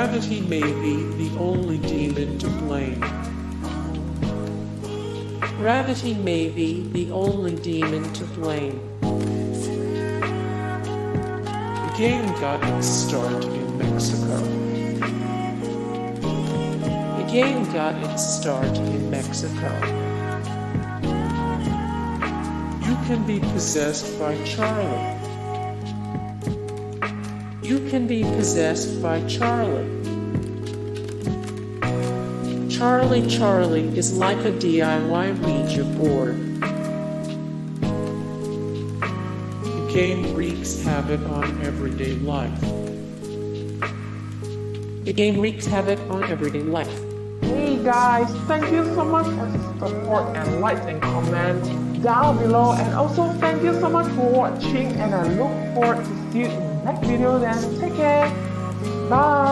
Gravity may be the only demon to blame. Gravity may be the only demon to blame. The game got its start in Mexico. The game got its start in Mexico. You can be possessed by Charlie. You can be possessed by Charlie. Charlie is like a DIY Ouija board. The game wreaks havoc on everyday life. The game wreaks havoc on everyday life. Hey guys, thank you so much for the support and likes and comments down below, and also thank you so much for watching, and I look forward to see you in the next video. Then take care. Bye.